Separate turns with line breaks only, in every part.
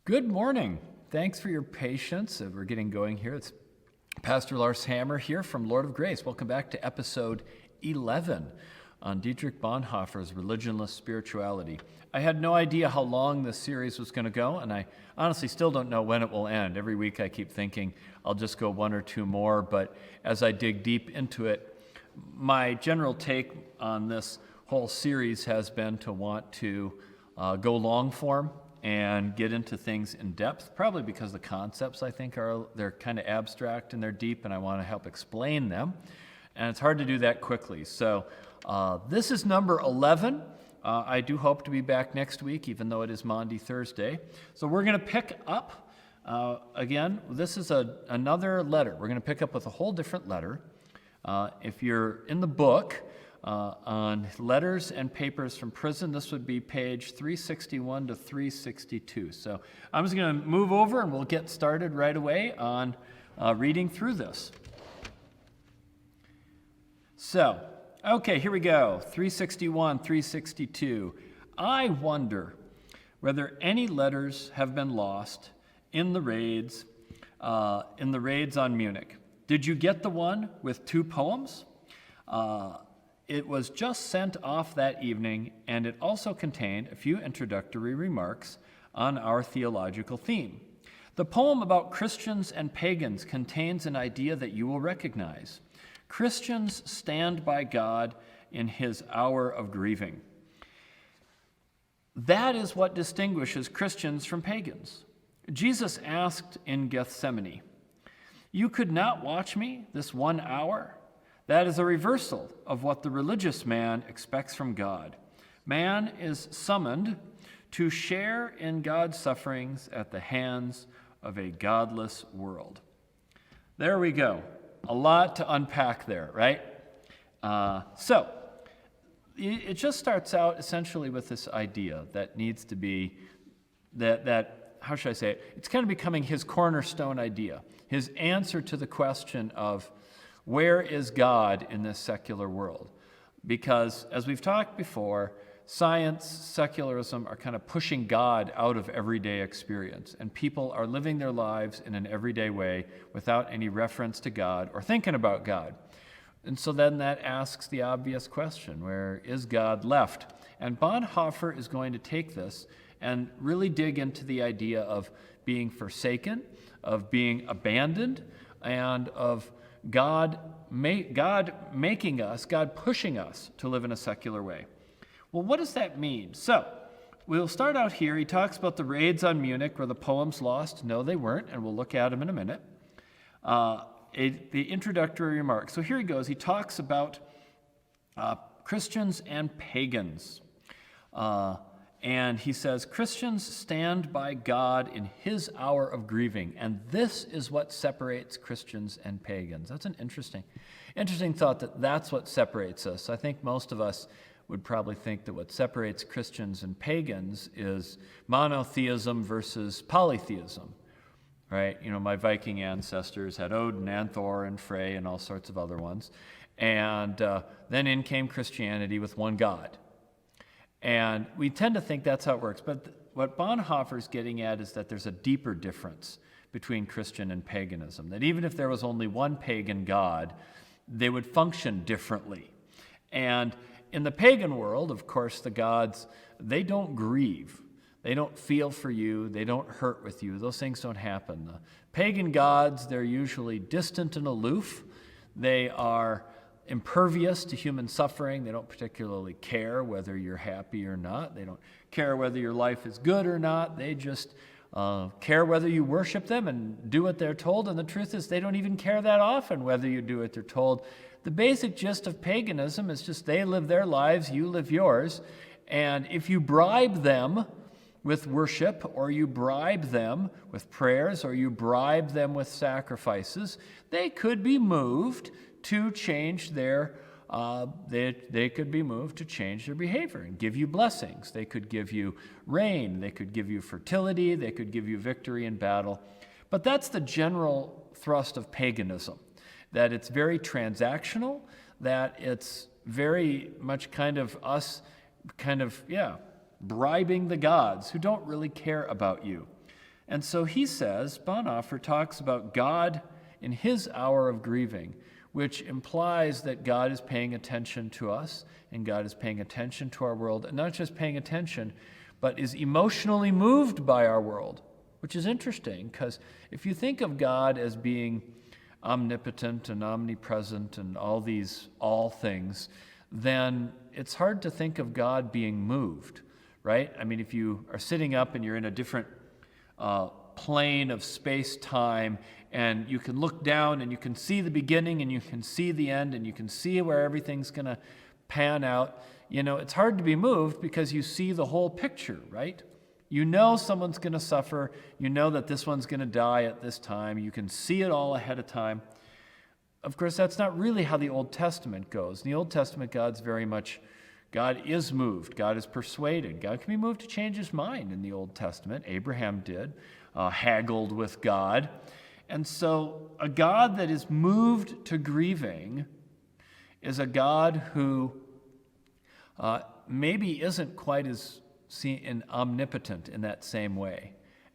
Good morning. Thanks for your patience. We're getting going here. It's Pastor Lars Hammar here from Lord of Grace. Welcome back to episode 11 on Dietrich Bonhoeffer's Religionless Spirituality. I had no idea how long this series was going to go, and I honestly still don't know when it will end. Every week I keep thinking I'll just go one or two more, but as I dig deep into it, my general take on this whole series has been to want to go long form and get into things in depth, probably because the concepts I think they're kind of abstract and they're deep, and I want to help explain them. And it's hard to do that quickly. So this is number 11. I do hope to be back next week, even though it is Maundy Thursday. So we're going to pick up, again, this is another letter. We're going to pick up with a whole different letter. If you're in the book, on letters and papers from prison, this would be page 361 to 362. So I'm just going to move over and we'll get started right away on reading through this. So, okay, here we go. 361, 362. I wonder whether any letters have been lost in the raids on Munich. Did you get the one with 2 poems? It was just sent off that evening, and it also contained a few introductory remarks on our theological theme. The poem about Christians and pagans contains an idea that you will recognize. Christians stand by God in his hour of grieving. That is what distinguishes Christians from pagans. Jesus asked in Gethsemane, "You could not watch me this 1 hour?" That is a reversal of what the religious man expects from God. Man is summoned to share in God's sufferings at the hands of a godless world. There we go. A lot to unpack there, right? So it just starts out essentially with this idea that needs to be, that how should I say it? It's kind of becoming his cornerstone idea, his answer to the question of, where is God in this secular world? Because, as we've talked before, science, secularism are kind of pushing God out of everyday experience, and people are living their lives in an everyday way without any reference to God or thinking about God. And so then that asks the obvious question, where is God left? And Bonhoeffer is going to take this and really dig into the idea of being forsaken, of being abandoned, and of God making us, God pushing us to live in a secular way. Well, what does that mean? So, we'll start out here. He talks about the raids on Munich. Were the poems lost? No, they weren't, and we'll look at them in a minute. The introductory remarks. So here he goes. He talks about Christians and pagans. And he says, Christians stand by God in his hour of grieving, and this is what separates Christians and pagans. That's an interesting thought, that's what separates us. I think most of us would probably think that what separates Christians and pagans is monotheism versus polytheism, right? You know, my Viking ancestors had Odin and Thor and Frey and all sorts of other ones. And then in came Christianity with one God. And we tend to think that's how it works. But what Bonhoeffer's getting at is that there's a deeper difference between Christian and paganism, that even if there was only one pagan god, they would function differently. And in the pagan world, of course, the gods, they don't grieve. They don't feel for you. They don't hurt with you. Those things don't happen. The pagan gods, they're usually distant and aloof. They are impervious to human suffering. They don't particularly care whether you're happy or not. They don't care whether your life is good or not. They just care whether you worship them and do what they're told. And the truth is, they don't even care that often whether you do what they're told. The basic gist of paganism is just they live their lives, you live yours. And if you bribe them with worship, or you bribe them with prayers, or you bribe them with sacrifices, they could be moved to change their, they could be moved to change their behavior and give you blessings. They could give you rain. They could give you fertility. They could give you victory in battle. But that's the general thrust of paganism, that it's very transactional, that it's very much kind of us bribing the gods who don't really care about you. And so he says, Bonhoeffer talks about God in his hour of grieving, which implies that God is paying attention to us and God is paying attention to our world, and not just paying attention, but is emotionally moved by our world, which is interesting because if you think of God as being omnipotent and omnipresent and all things, then it's hard to think of God being moved, right? I mean, if you are sitting up and you're in a different plane of space-time, and you can look down and you can see the beginning and you can see the end and you can see where everything's going to pan out, it's hard to be moved because you see the whole picture, right? You know someone's going to suffer. You know that this one's going to die at this time. You can see it all ahead of time. Of course, that's not really how the Old Testament goes. In the Old Testament, God is moved. God is persuaded. God can be moved to change his mind in the Old Testament. Abraham did, haggled with God. And so a God that is moved to grieving is a God who maybe isn't quite as omnipotent in that same way.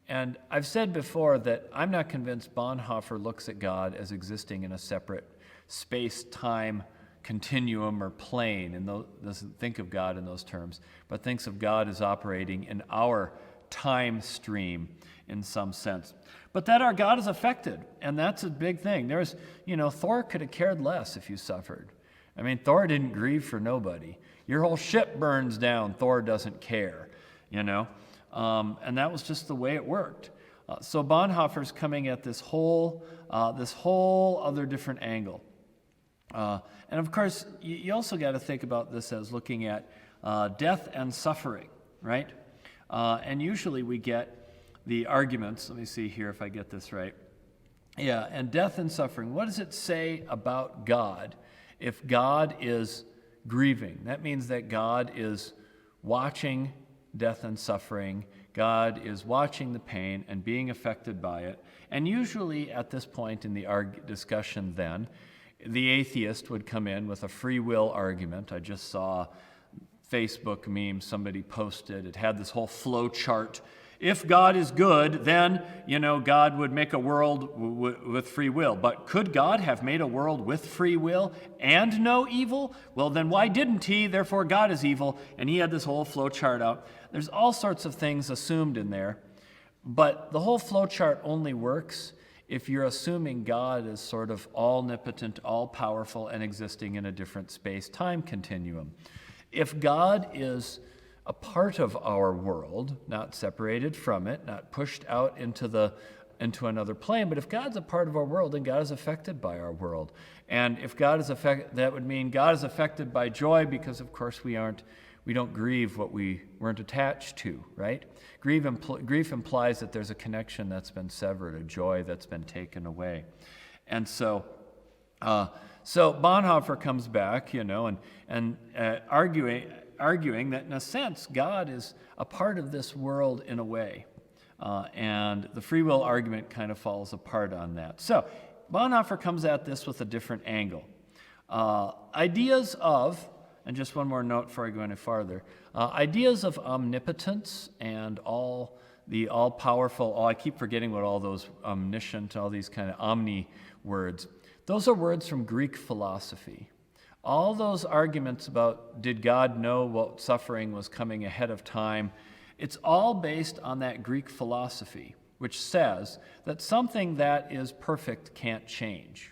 And I've said before that I'm not convinced Bonhoeffer looks at God as existing in a separate space-time continuum or plane, and doesn't think of God in those terms, but thinks of God as operating in our time stream in some sense. But that our God is affected, and that's a big thing. Thor could have cared less if you suffered. I mean, Thor didn't grieve for nobody. Your whole ship burns down, Thor doesn't care, and that was just the way it worked. So Bonhoeffer's coming at this whole other different angle. And of course, you also got to think about this as looking at death and suffering, right? And usually we get the arguments, let me see here if I get this right. Yeah, and death and suffering. What does it say about God if God is grieving? That means that God is watching death and suffering. God is watching the pain and being affected by it. And usually at this point in the discussion then, the atheist would come in with a free will argument. I just saw Facebook meme somebody posted. It had this whole flow chart. If God is good, then, God would make a world with free will. But could God have made a world with free will and no evil? Well, then why didn't he? Therefore, God is evil. And he had this whole flow chart out. There's all sorts of things assumed in there. But the whole flow chart only works if you're assuming God is sort of all-omnipotent, all-powerful, and existing in a different space-time continuum. If God is a part of our world, not separated from it, not pushed out into another plane, but if God's a part of our world, then God is affected by our world. And if God is affected, that would mean God is affected by joy because, of course, we don't grieve what we weren't attached to, right? Grief implies that there's a connection that's been severed, a joy that's been taken away. And so Bonhoeffer comes back, and arguing that in a sense, God is a part of this world in a way. And the free will argument kind of falls apart on that. So Bonhoeffer comes at this with a different angle. Ideas of, and just one more note before I go any farther, ideas of omnipotence and the all-powerful, I keep forgetting what all those omniscient, all these kind of omni words, those are words from Greek philosophy. All those arguments about did God know what suffering was coming ahead of time, it's all based on that Greek philosophy, which says that something that is perfect can't change,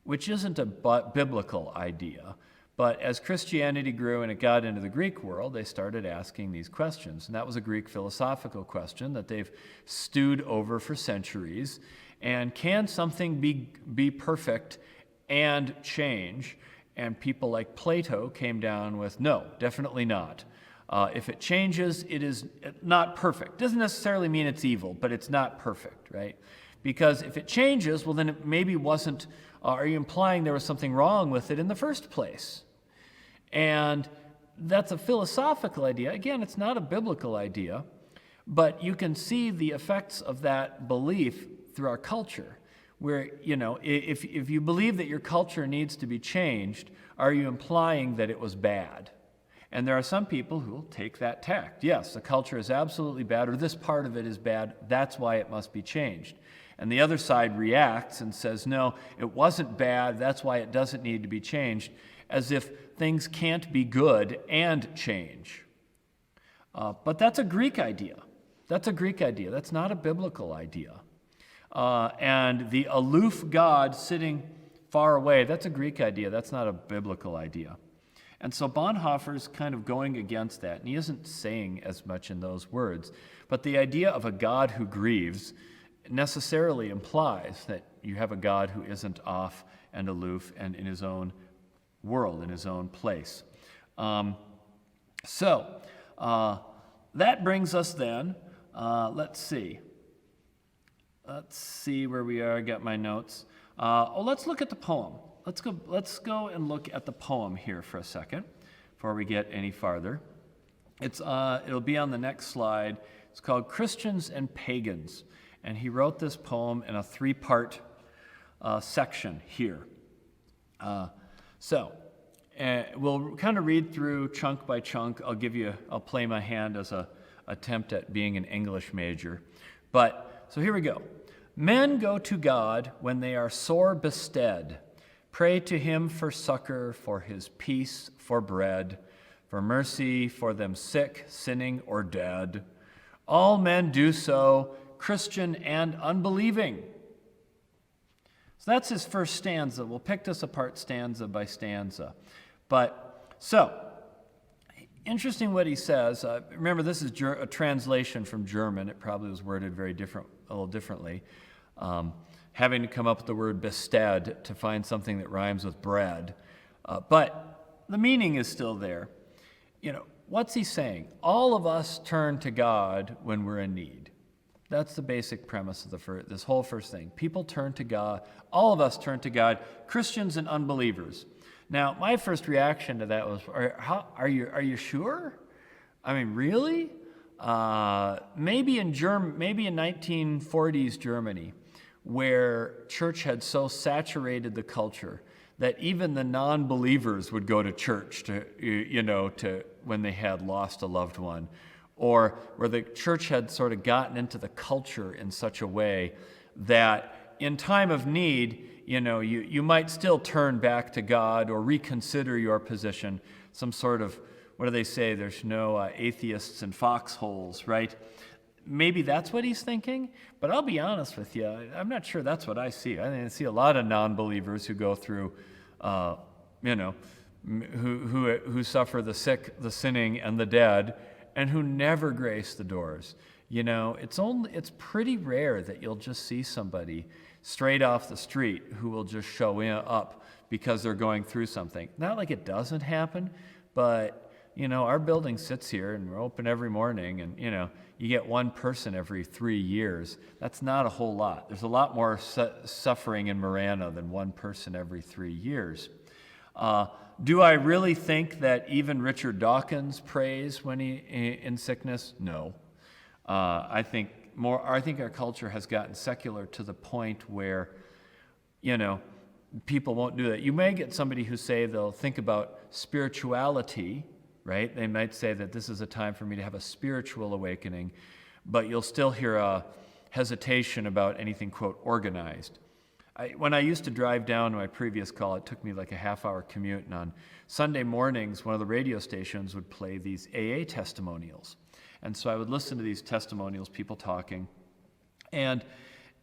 which isn't a biblical idea. But as Christianity grew and it got into the Greek world, they started asking these questions. And that was a Greek philosophical question that they've stewed over for centuries. And can something be perfect and change? And people like Plato came down with, no, definitely not. If it changes, it is not perfect. Doesn't necessarily mean it's evil, but it's not perfect, right? Because if it changes, well, then it maybe wasn't, are you implying there was something wrong with it in the first place? And that's a philosophical idea. Again, it's not a biblical idea, but you can see the effects of that belief through our culture, where, if you believe that your culture needs to be changed, are you implying that it was bad? And there are some people who will take that tact. Yes, the culture is absolutely bad, or this part of it is bad. That's why it must be changed. And the other side reacts and says, no, it wasn't bad. That's why it doesn't need to be changed, as if things can't be good and change. But that's a Greek idea. That's a Greek idea. That's not a biblical idea. And the aloof God sitting far away, that's a Greek idea. That's not a biblical idea. And so Bonhoeffer's kind of going against that, and he isn't saying as much in those words. But the idea of a God who grieves necessarily implies that you have a God who isn't off and aloof and in his own world, in his own place. So that brings us then, let's see where we are. I got my notes. Let's look at the poem. Let's go and look at the poem here for a second before we get any farther. It'll be on the next slide. It's called Christians and Pagans. And he wrote this poem in a 3-part section here. We'll kind of read through chunk by chunk. I'll play my hand as an attempt at being an English major. So here we go. Men go to God when they are sore bestead. Pray to him for succor, for his peace, for bread, for mercy for them sick, sinning, or dead. All men do so, Christian and unbelieving. So that's his first stanza. We'll pick this apart stanza by stanza. Interesting what he says. Remember, this is a translation from German. It probably was worded a little differently. Having to come up with the word bested to find something that rhymes with bread. But the meaning is still there. What's he saying? All of us turn to God when we're in need. That's the basic premise of this whole first thing. People turn to God. All of us turn to God, Christians and unbelievers. Now, my first reaction to that was, are you sure? I mean, really? Maybe in 1940s Germany, where church had so saturated the culture that even the non-believers would go to church to when they had lost a loved one, or where the church had sort of gotten into the culture in such a way that in time of need, you might still turn back to God or reconsider your position. Some sort of, what do they say? There's no atheists in foxholes, right? Maybe that's what he's thinking, but I'll be honest with you, I'm not sure that's what I see. I see a lot of non-believers who go through, who suffer the sick, the sinning, and the dead, and who never grace the doors. It's pretty rare that you'll just see somebody straight off the street who will just show up because they're going through something. Not like it doesn't happen, but our building sits here and we're open every morning, and you get one person every 3 years. That's not a whole lot. There's a lot more suffering in Marana than one person every 3 years. Do I really think that even Richard Dawkins prays when he in sickness? No. I think our culture has gotten secular to the point where, people won't do that. You may get somebody who say they'll think about spirituality, right? They might say that this is a time for me to have a spiritual awakening, but you'll still hear a hesitation about anything, quote, organized. When I used to drive down to my previous call, it took me like a half-hour commute, and on Sunday mornings, one of the radio stations would play these AA testimonials. And so I would listen to these testimonials, people talking, and,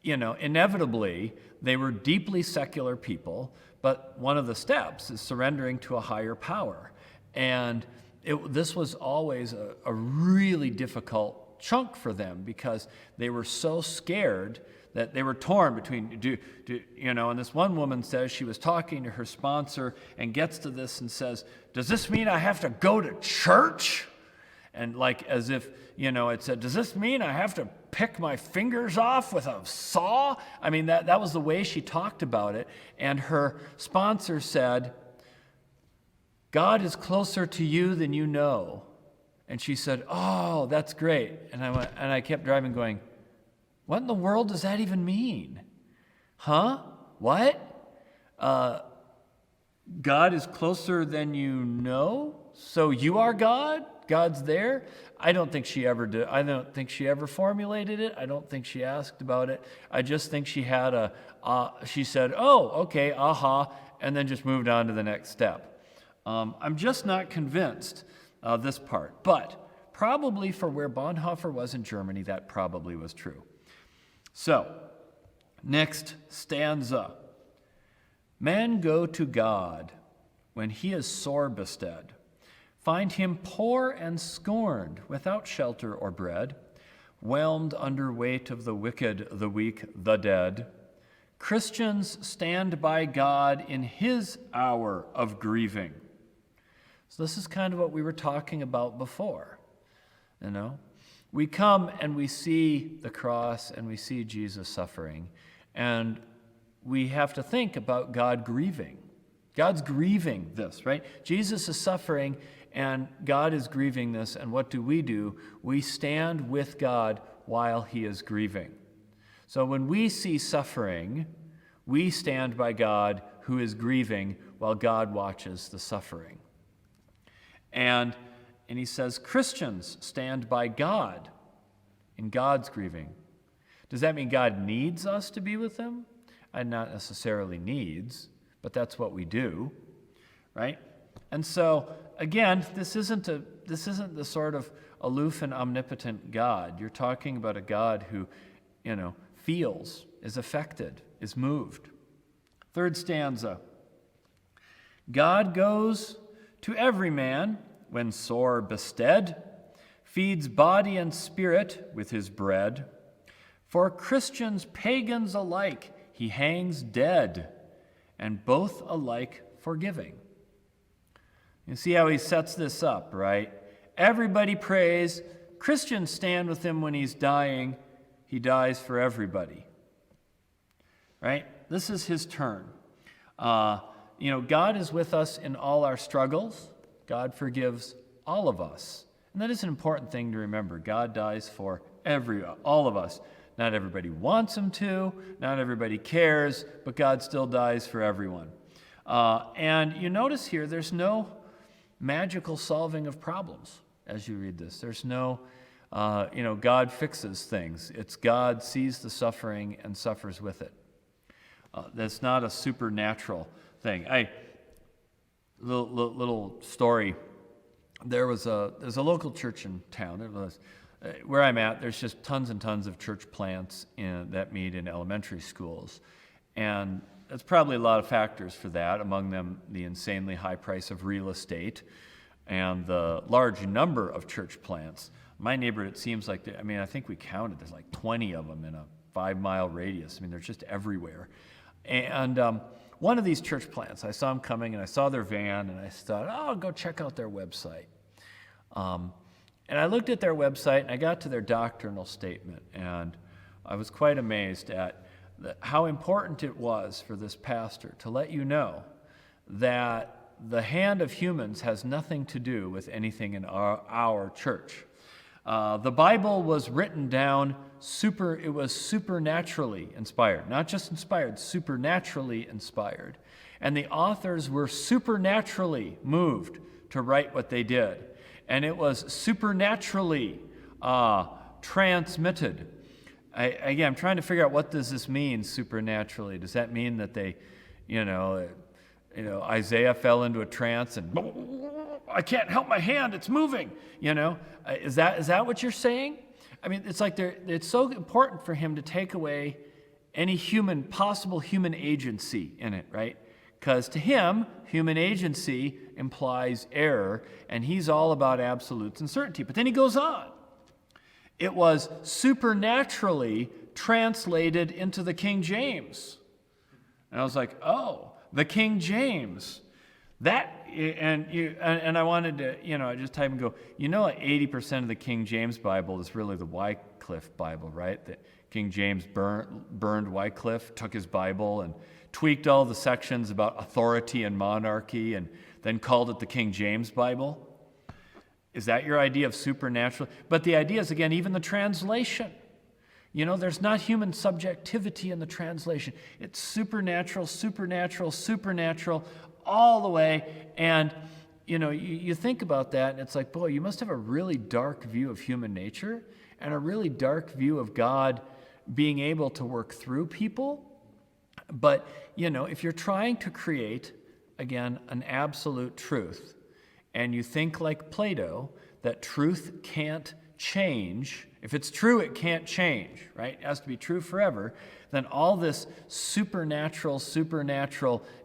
inevitably, they were deeply secular people, but one of the steps is surrendering to a higher power. And this was always a really difficult chunk for them because they were so scared that they were torn between, and this one woman says she was talking to her sponsor and gets to this and says, does this mean I have to go to church? And like as if, it said, does this mean I have to pick my fingers off with a saw? I mean, that was the way she talked about it. And her sponsor said, God is closer to you than you know. And she said, oh, that's great. And I kept driving going, what in the world does that even mean? Huh? What? God is closer than you know? so you are God? God's there? I don't think she ever did. I don't think she ever formulated it. I don't think she asked about it. I just think she had she said, oh, okay, aha, and then just moved on to the next step. I'm just not convinced this part. But probably for where Bonhoeffer was in Germany, that probably was true. So, next stanza. Men go to God when he is sore bestead. Find him poor and scorned, without shelter or bread, whelmed under weight of the wicked, the weak, the dead. Christians stand by God in his hour of grieving. So this is kind of what we were talking about before, you know. We come and we see the cross and we see Jesus suffering, and we have to think about God grieving. God's grieving this, right? Jesus is suffering and God is grieving this, and what do? We stand with God while he is grieving. So when we see suffering, we stand by God who is grieving while God watches the suffering. And he says Christians stand by God in God's grieving. Does that mean God needs us to be with him? Not necessarily needs, but that's what we do, right? And so, again, this isn't the sort of aloof and omnipotent God. You're talking about a God who, feels, is affected, is moved. Third stanza. God goes to every man when sore bestead, feeds body and spirit with his bread. For Christians, pagans alike, he hangs dead, and both alike forgiving. You see how he sets this up, right? Everybody prays. Christians stand with him when he's dying. He dies for everybody, right? This is his turn. God is with us in all our struggles. God forgives all of us. And that is an important thing to remember. God dies for all of us. Not everybody wants him to, not everybody cares, but God still dies for everyone. And you notice here, there's no magical solving of problems as you read this. There's no, God fixes things. It's God sees the suffering and suffers with it. That's not a supernatural thing. Little story. There's a local church in town. It was where I'm at. There's just tons and tons of church plants that meet in elementary schools, and there's probably a lot of factors for that. Among them, the insanely high price of real estate and the large number of church plants. My neighborhood, it seems like, I think we counted, there's like 20 of them in a 5-mile radius. They're just everywhere. And one of these church plants, I saw them coming, and I saw their van, and I thought, I'll go check out their website. And I looked at their website, and I got to their doctrinal statement, and I was quite amazed at how important it was for this pastor to let you know that the hand of humans has nothing to do with anything in our church. The Bible was written down, it was supernaturally inspired. Not just inspired, supernaturally inspired. And the authors were supernaturally moved to write what they did. And it was supernaturally transmitted. I'm trying to figure out, what does this mean, supernaturally? Does that mean that they, Isaiah fell into a trance and I can't help my hand, it's moving, Is that what you're saying? It's like it's so important for him to take away any possible human agency in it, right? Because to him, human agency implies error, and he's all about absolutes and certainty. But then he goes on. It was supernaturally translated into the King James. And I was like, oh, the King James. And I wanted to, just type and go, 80% of the King James Bible is really the Wycliffe Bible, right? That King James burned Wycliffe, took his Bible and tweaked all the sections about authority and monarchy and then called it the King James Bible. Is that your idea of supernatural? But the idea is, again, even the translation. There's not human subjectivity in the translation. It's supernatural, supernatural, supernatural, all the way. And you think about that, and it's like, boy, you must have a really dark view of human nature and a really dark view of God being able to work through people. But, if you're trying to create, again, an absolute truth, and you think like Plato, that truth can't change, if it's true, it can't change, right? It has to be true forever, then all this supernatural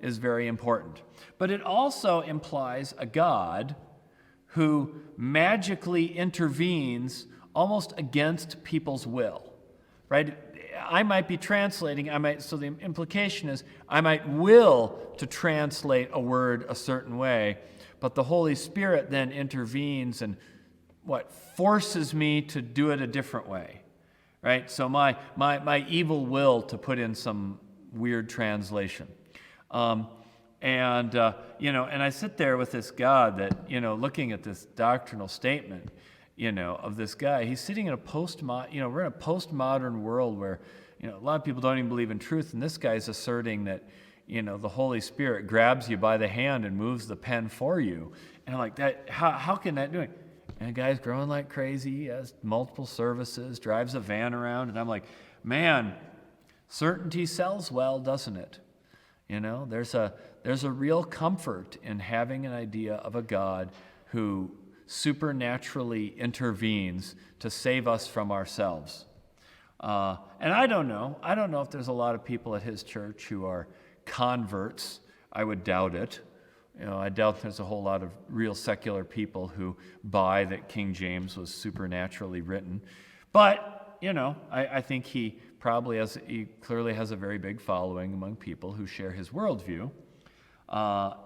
is very important. But it also implies a God who magically intervenes almost against people's will, right? I might be translating, so the implication is I might will to translate a word a certain way, but the Holy Spirit then intervenes and forces me to do it a different way, right? So my evil will to put in some weird translation. And I sit there with this God that, looking at this doctrinal statement, of this guy. He's sitting in we're in a postmodern world where, a lot of people don't even believe in truth, and this guy's asserting that, the Holy Spirit grabs you by the hand and moves the pen for you. And I'm like, how can that do it? And the guy's growing like crazy. He has multiple services, drives a van around, and I'm like, man, certainty sells well, doesn't it? There's a real comfort in having an idea of a God who supernaturally intervenes to save us from ourselves. And I don't know if there's a lot of people at his church who are converts. I would doubt it. I doubt there's a whole lot of real secular people who buy that King James was supernaturally written. But, I think he clearly has a very big following among people who share his worldview. All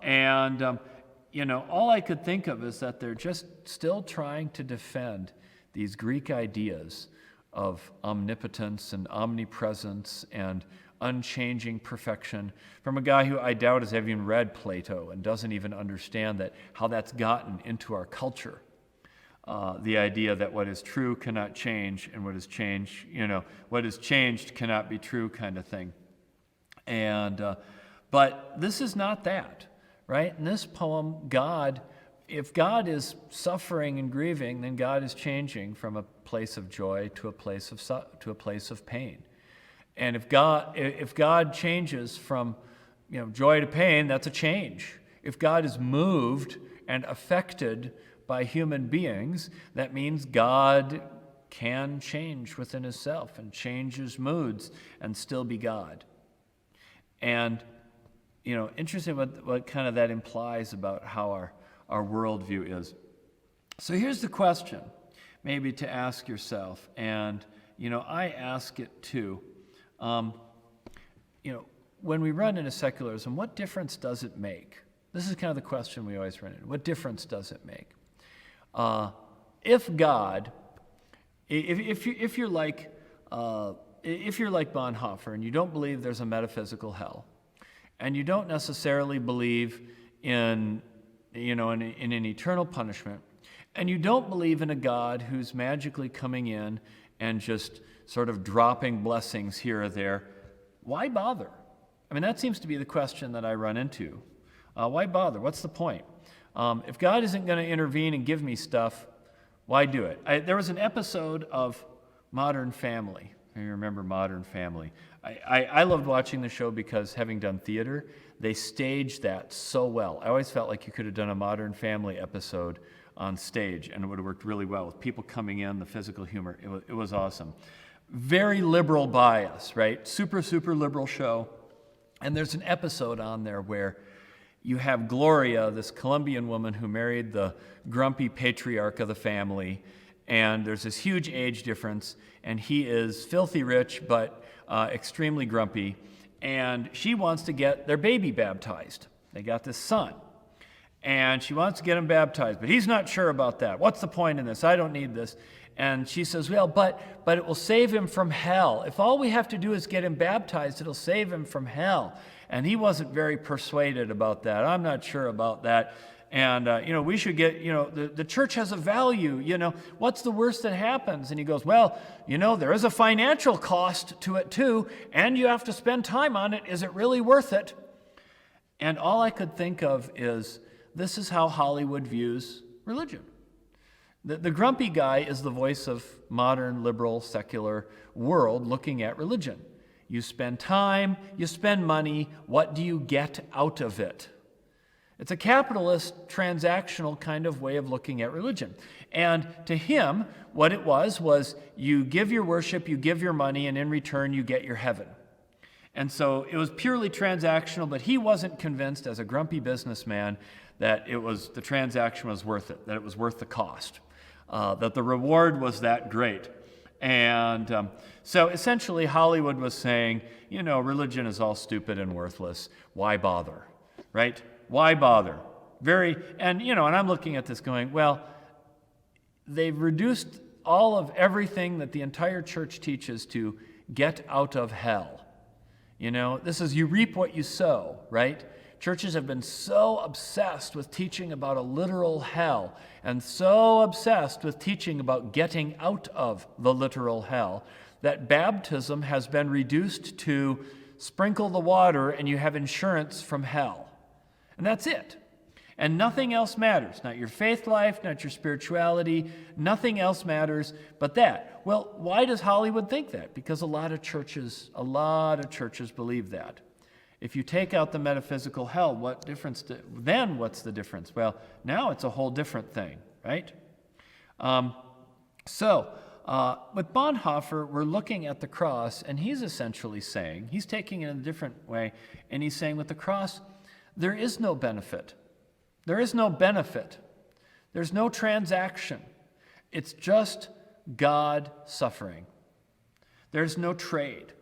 I could think of is that they're just still trying to defend these Greek ideas of omnipotence and omnipresence and unchanging perfection from a guy who I doubt has ever read Plato and doesn't even understand how that's gotten into our culture. The idea that what is true cannot change, and what is changed cannot be true, kind of thing. But this is not that, right? In this poem, if God is suffering and grieving, then God is changing from a place of joy to a place of pain. And if God changes from joy to pain, that's a change. If God is moved and affected by human beings, that means God can change within himself and change his moods and still be God. And interesting what kind of that implies about how our worldview is. So here's the question, maybe to ask yourself, and I ask it too. When we run into secularism, what difference does it make? This is kind of the question we always run into. What difference does it make? If you're like Bonhoeffer and you don't believe there's a metaphysical hell, and you don't necessarily believe in an eternal punishment, and you don't believe in a God who's magically coming in and just sort of dropping blessings here or there, why bother? That seems to be the question that I run into. Why bother? What's the point? If God isn't going to intervene and give me stuff, why do it? There was an episode of Modern Family. You remember Modern Family. I loved watching the show because, having done theater, they staged that so well. I always felt like you could have done a Modern Family episode on stage, and it would have worked really well with people coming in, the physical humor. It was awesome. Very liberal bias, right? Super liberal show. And there's an episode on there where you have Gloria, this Colombian woman who married the grumpy patriarch of the family, and there's this huge age difference, and he is filthy rich but extremely grumpy, and she wants to get their baby baptized. They got this son, and she wants to get him baptized, but he's not sure about that. What's the point in this? I don't need this. And she says, well, but it will save him from hell. If all we have to do is get him baptized, it'll save him from hell. And he wasn't very persuaded about that. I'm not sure about that. And, we should get, the church has a value, what's the worst that happens? And he goes, well, there is a financial cost to it too, and you have to spend time on it. Is it really worth it? And all I could think of is this is how Hollywood views religion. The grumpy guy is the voice of modern, liberal, secular world looking at religion. You spend time, you spend money, what do you get out of it? It's a capitalist, transactional kind of way of looking at religion. And to him, what it was you give your worship, you give your money, and in return you get your heaven. And so it was purely transactional, but he wasn't convinced as a grumpy businessman that the transaction was worth it, that it was worth the cost, that the reward was that great. And so essentially Hollywood was saying, religion is all stupid and worthless. Why bother, right? Why bother? And I'm looking at this going, well, they've reduced all of everything that the entire church teaches to get out of hell. This is you reap what you sow, right? Churches have been so obsessed with teaching about a literal hell and so obsessed with teaching about getting out of the literal hell that baptism has been reduced to sprinkle the water and you have insurance from hell. And that's it. And nothing else matters. Not your faith life, not your spirituality, nothing else matters but that. Well, why does Hollywood think that? Because a lot of churches believe that. If you take out the metaphysical hell, then what's the difference? Well, now it's a whole different thing, right? So with Bonhoeffer, we're looking at the cross, and he's essentially saying, he's taking it in a different way, and he's saying with the cross, there is no benefit. There is no benefit. There's no transaction. It's just God suffering. There's no trade.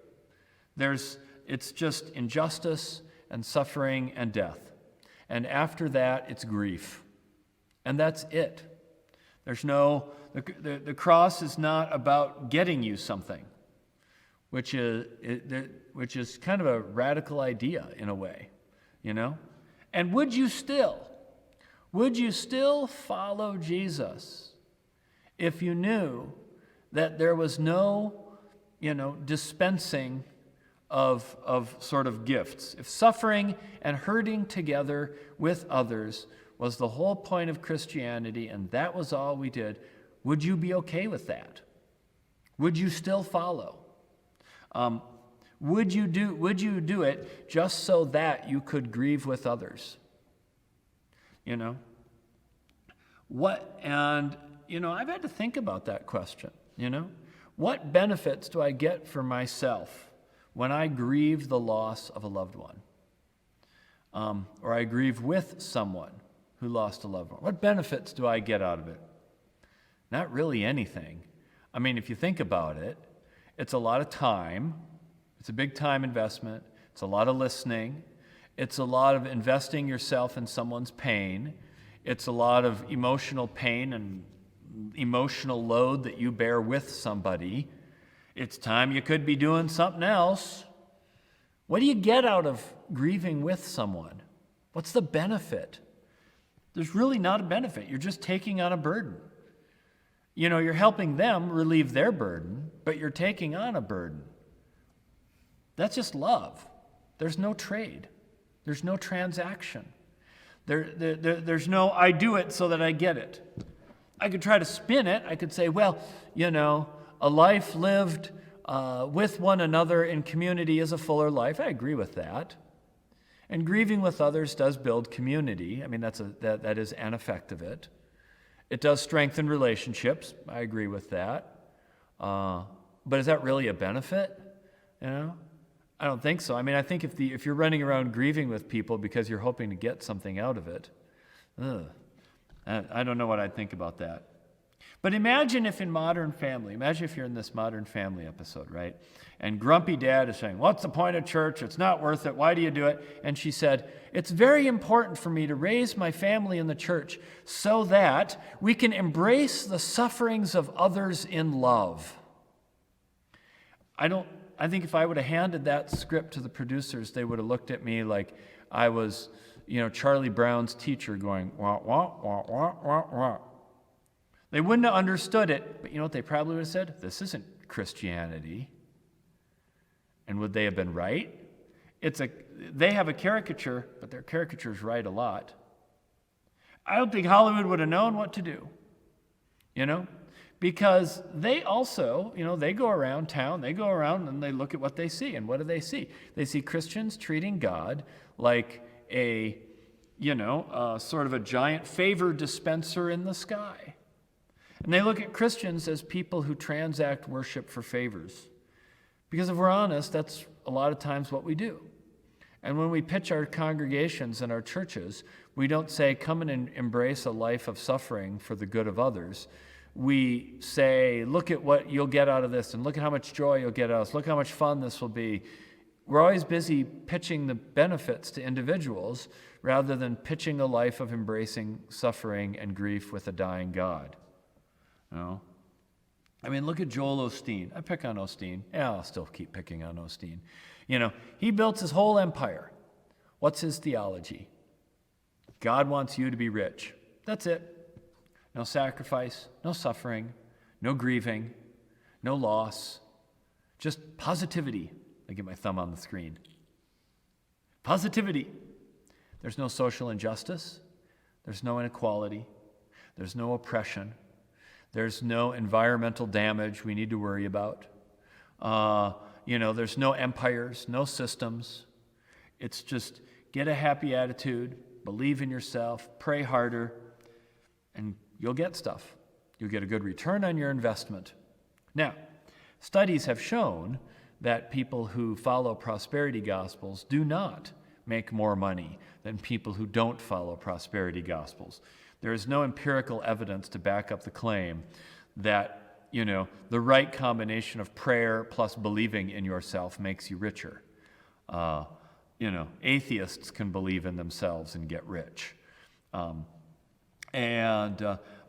It's just injustice and suffering and death. And after that, it's grief. And that's it. The cross is not about getting you something, which is kind of a radical idea in a way, And would you still follow Jesus if you knew that there was no, dispensing of sort of gifts? If suffering and hurting together with others was the whole point of Christianity and that was all we did, would you be okay with that? Would you still follow? Would you do it just so that you could grieve with others? I've had to think about that question, What benefits do I get for myself when I grieve the loss of a loved one? Or I grieve with someone who lost a loved one. What benefits do I get out of it? Not really anything. I mean, if you think about it, it's a lot of time. It's a big time investment. It's a lot of listening. It's a lot of investing yourself in someone's pain. It's a lot of emotional pain and emotional load that you bear with somebody. It's time you could be doing something else. What do you get out of grieving with someone? What's the benefit? There's really not a benefit. You're just taking on a burden. You're helping them relieve their burden, but you're taking on a burden. That's just love. There's no trade. There's no transaction. There's no, I do it so that I get it. I could try to spin it. I could say, well, a life lived with one another in community is a fuller life. I agree with that. And grieving with others does build community. I mean, that is an effect of it. It does strengthen relationships. I agree with that. But is that really a benefit? I don't think so. I mean, I think if you're running around grieving with people because you're hoping to get something out of it, I don't know what I'd think about that. But imagine if you're in this Modern Family episode, right? And grumpy dad is saying, what's the point of church? It's not worth it. Why do you do it? And she said, it's very important for me to raise my family in the church so that we can embrace the sufferings of others in love. I think if I would have handed that script to the producers, they would have looked at me like I was, Charlie Brown's teacher going, wah, wah, wah, wah, wah, wah. They wouldn't have understood it, but you know what they probably would have said? This isn't Christianity. And would they have been right? They have a caricature, but their caricature's right a lot. I don't think Hollywood would have known what to do, because they also, they go around town, they go around and they look at what they see. And what do they see? They see Christians treating God like a sort of a giant favor dispenser in the sky. And they look at Christians as people who transact worship for favors. Because if we're honest, that's a lot of times what we do. And when we pitch our congregations and our churches, we don't say, come and embrace a life of suffering for the good of others. We say, look at what you'll get out of this, and look at how much joy you'll get out of this. Look how much fun this will be. We're always busy pitching the benefits to individuals rather than pitching a life of embracing suffering and grief with a dying God. Look at Joel Osteen. I pick on Osteen. Yeah, I'll still keep picking on Osteen. He built his whole empire. What's his theology? God wants you to be rich. That's it. No sacrifice, no suffering, no grieving, no loss, just positivity. I get my thumb on the screen. Positivity. There's no social injustice. There's no inequality. There's no oppression. There's no environmental damage we need to worry about. There's no empires, no systems. It's just get a happy attitude, believe in yourself, pray harder, and you'll get stuff. You'll get a good return on your investment. Now, studies have shown that people who follow prosperity gospels do not make more money than people who don't follow prosperity gospels. There is no empirical evidence to back up the claim that, the right combination of prayer plus believing in yourself makes you richer. Atheists can believe in themselves and get rich.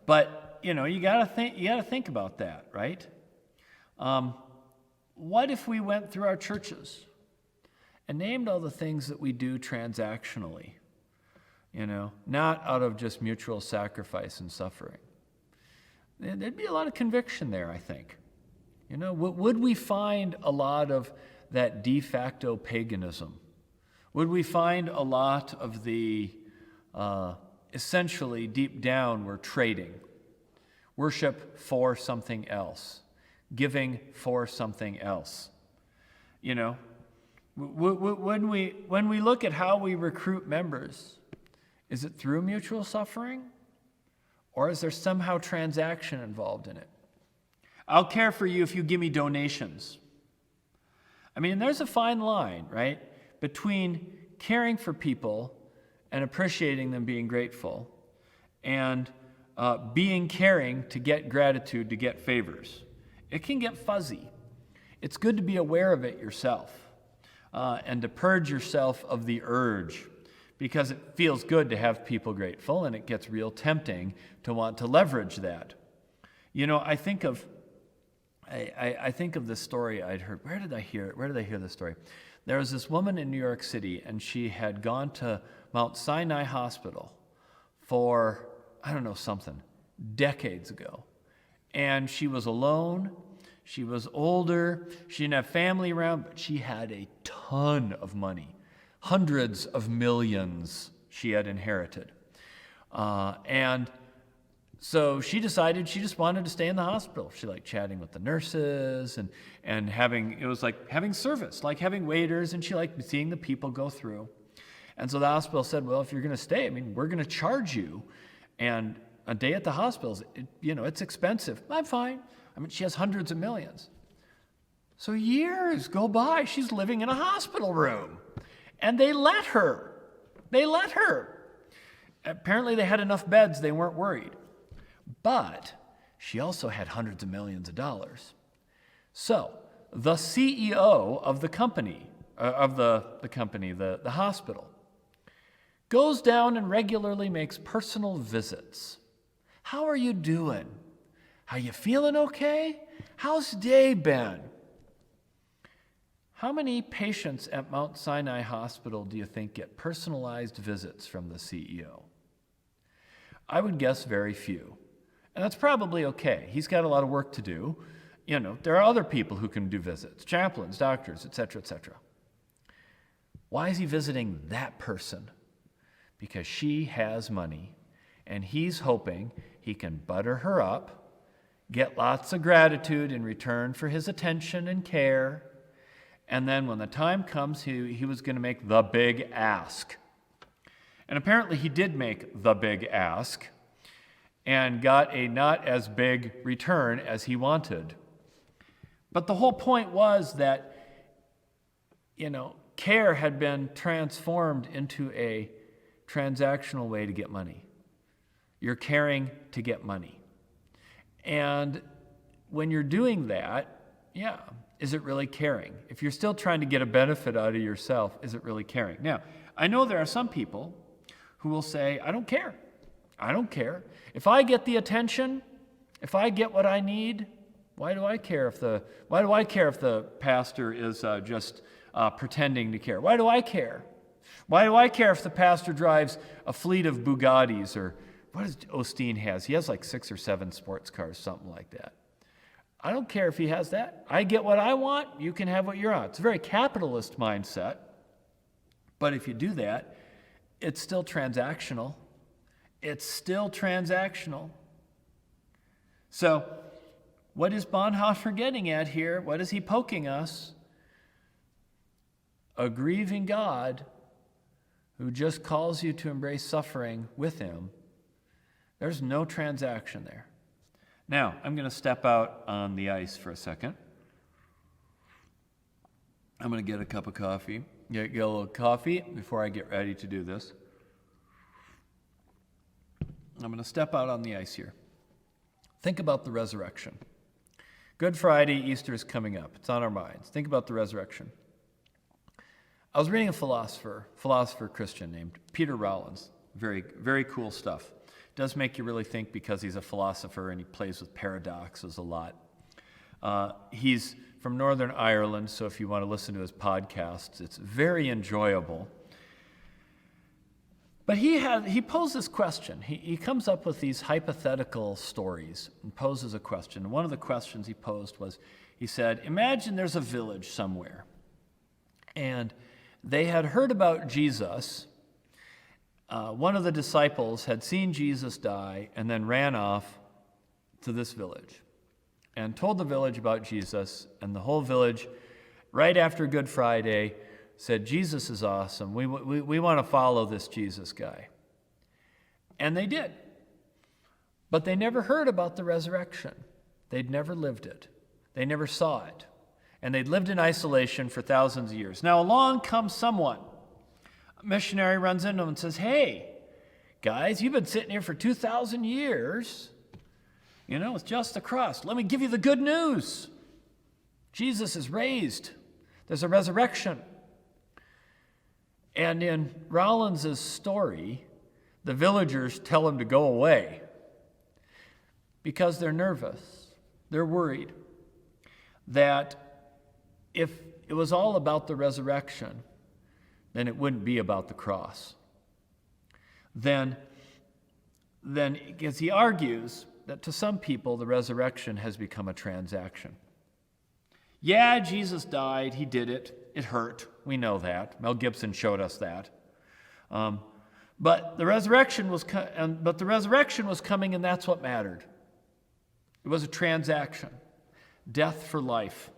But you gotta think about that, right? What if we went through our churches and named all the things that we do transactionally? Not out of just mutual sacrifice and suffering. There'd be a lot of conviction there, I think. Would we find a lot of that de facto paganism? Would we find a lot of the, essentially, deep down, we're trading? Worship for something else. Giving for something else. When we look at how we recruit members, is it through mutual suffering? Or is there somehow transaction involved in it? I'll care for you if you give me donations. There's a fine line, right, between caring for people and appreciating them being grateful and being caring to get gratitude, to get favors. It can get fuzzy. It's good to be aware of it yourself and to purge yourself of the urge, because it feels good to have people grateful, and it gets real tempting to want to leverage that. I think of this story I'd heard. Where did I hear it? Where did I hear this story? There was this woman in New York City, and she had gone to Mount Sinai Hospital for, something, decades ago. And she was alone. She was older. She didn't have family around, but she had a ton of money. Hundreds of millions she had inherited. And so she decided she just wanted to stay in the hospital. She liked chatting with the nurses and it was like having service, like having waiters, and she liked seeing the people go through. And so the hospital said, well, if you're going to stay, we're going to charge you. And a day at the hospital, it's expensive. I'm fine. She has hundreds of millions. So years go by. She's living in a hospital room. And they let her. Apparently they had enough beds, they weren't worried. But she also had hundreds of millions of dollars. So the CEO of the company, the hospital, goes down and regularly makes personal visits. How are you doing? How you feeling okay? How's day been? How many patients at Mount Sinai Hospital do you think get personalized visits from the CEO? I would guess very few. And that's probably okay. He's got a lot of work to do. There are other people who can do visits, chaplains, doctors, etc., etc. Why is he visiting that person? Because she has money And he's hoping he can butter her up, get lots of gratitude in return for his attention and care, and then when the time comes, he was going to make the big ask. And apparently he did make the big ask and got a not as big return as he wanted. But the whole point was that, care had been transformed into a transactional way to get money. You're caring to get money. And when you're doing that, is it really caring? If you're still trying to get a benefit out of yourself, is it really caring? Now, I know there are some people who will say, I don't care. I don't care. If I get the attention, if I get what I need, why do I care if the pastor is just pretending to care? Why do I care? Why do I care if the pastor drives a fleet of Bugattis, or what does Osteen has? He has like 6 or 7 sports cars, something like that. I don't care if he has that. I get what I want, you can have what you're on. It's a very capitalist mindset. But if you do that, it's still transactional. It's still transactional. So, what is Bonhoeffer getting at here? What is he poking us? A grieving God who just calls you to embrace suffering with him. There's no transaction there. Now, I'm going to step out on the ice for a second. I'm going to get a cup of coffee, get a little coffee before I get ready to do this. I'm going to step out on the ice here. Think about the resurrection. Good Friday, Easter is coming up. It's on our minds. Think about the resurrection. I was reading a philosopher Christian named Peter Rollins. Very, very cool stuff. Does make you really think because he's a philosopher and he plays with paradoxes a lot. He's from Northern Ireland, so if you want to listen to his podcasts, it's very enjoyable. But he posed this question. He comes up with these hypothetical stories and poses a question. One of the questions he posed was, he said, imagine there's a village somewhere, and they had heard about Jesus. One of the disciples had seen Jesus die and then ran off to this village and told the village about Jesus, and the whole village, right after Good Friday, said, Jesus is awesome. We want to follow this Jesus guy. And they did. But they never heard about the resurrection. They'd never lived it. They never saw it. And they'd lived in isolation for thousands of years. Now along comes someone. Missionary runs into him and says, hey, guys, you've been sitting here for 2,000 years. It's just the cross. Let me give you the good news. Jesus is raised. There's a resurrection. And in Rollins' story, the villagers tell him to go away because they're nervous. They're worried that if it was all about the resurrection, then it wouldn't be about the cross. Then because he argues that to some people the resurrection has become a transaction. Yeah, Jesus died, he did it, it hurt, we know that. Mel Gibson showed us that. But the resurrection was coming, and that's what mattered. It was a transaction. Death for life.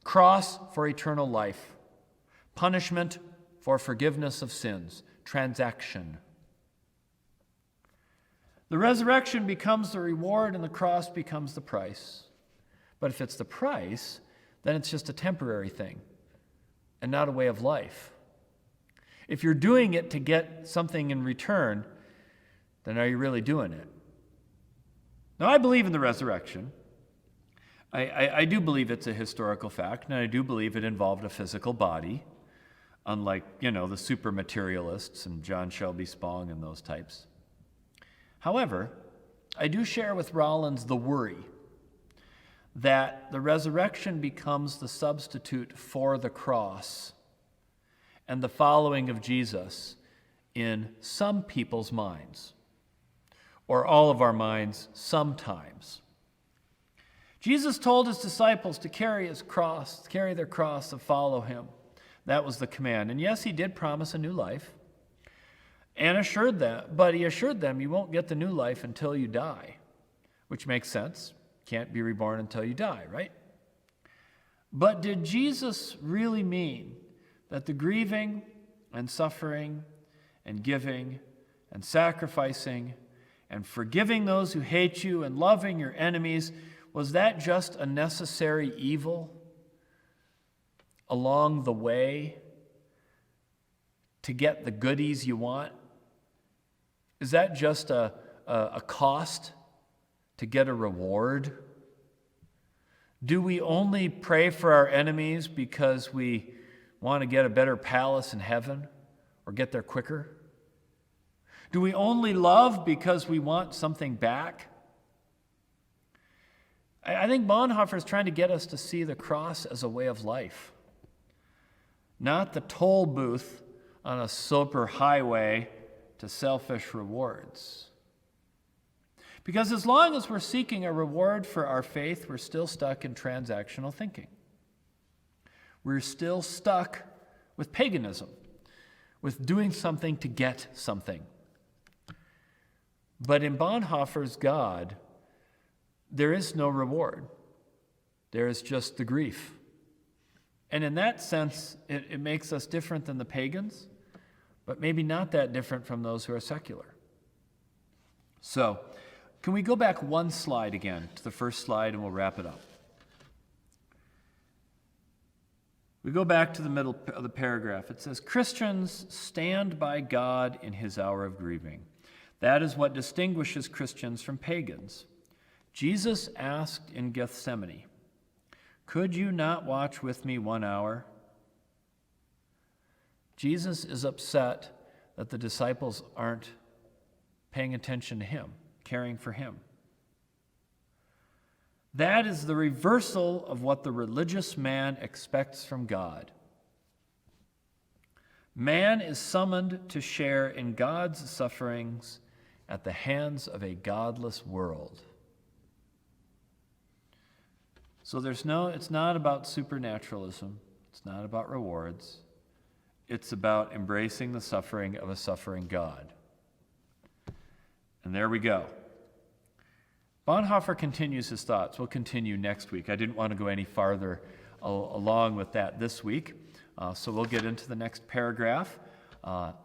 Cross for eternal life. Punishment for forgiveness of sins. Transaction. The resurrection becomes the reward and the cross becomes the price. But if it's the price, then it's just a temporary thing and not a way of life. If you're doing it to get something in return, then are you really doing it? Now, I believe in the resurrection. I do believe it's a historical fact, and I do believe it involved a physical body, unlike, the super materialists and John Shelby Spong and those types. However, I do share with Rollins the worry that the resurrection becomes the substitute for the cross and the following of Jesus in some people's minds, or all of our minds sometimes. Jesus told his disciples to carry their cross, and follow him. That was the command. And yes, he did promise a new life. And he assured them you won't get the new life until you die, which makes sense. Can't be reborn until you die, right? But did Jesus really mean that the grieving and suffering and giving and sacrificing and forgiving those who hate you and loving your enemies, was that just a necessary evil along the way to get the goodies you want? Is that just a cost to get a reward? Do we only pray for our enemies because we want to get a better palace in heaven or get there quicker? Do we only love because we want something back? I think Bonhoeffer is trying to get us to see the cross as a way of life, not the toll booth on a super highway to selfish rewards. Because as long as we're seeking a reward for our faith, we're still stuck in transactional thinking. We're still stuck with paganism, with doing something to get something. But in Bonhoeffer's God, there is no reward. There is just the grief. And in that sense, it makes us different than the pagans, but maybe not that different from those who are secular. So, can we go back one slide again to the first slide and we'll wrap it up? We go back to the middle of the paragraph. It says, Christians stand by God in his hour of grieving. That is what distinguishes Christians from pagans. Jesus asked in Gethsemane, could you not watch with me 1 hour? Jesus is upset that the disciples aren't paying attention to him, caring for him. That is the reversal of what the religious man expects from God. Man is summoned to share in God's sufferings at the hands of a godless world. So it's not about supernaturalism. It's not about rewards. It's about embracing the suffering of a suffering God. And there we go. Bonhoeffer continues his thoughts. We'll continue next week. I didn't want to go any farther along with that this week, so we'll get into the next paragraph.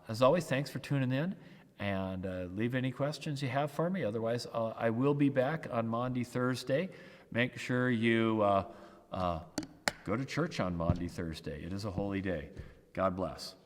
As always, thanks for tuning in, and leave any questions you have for me. Otherwise, I will be back on Maundy Thursday. Make sure you go to church on Maundy Thursday. It is a holy day. God bless.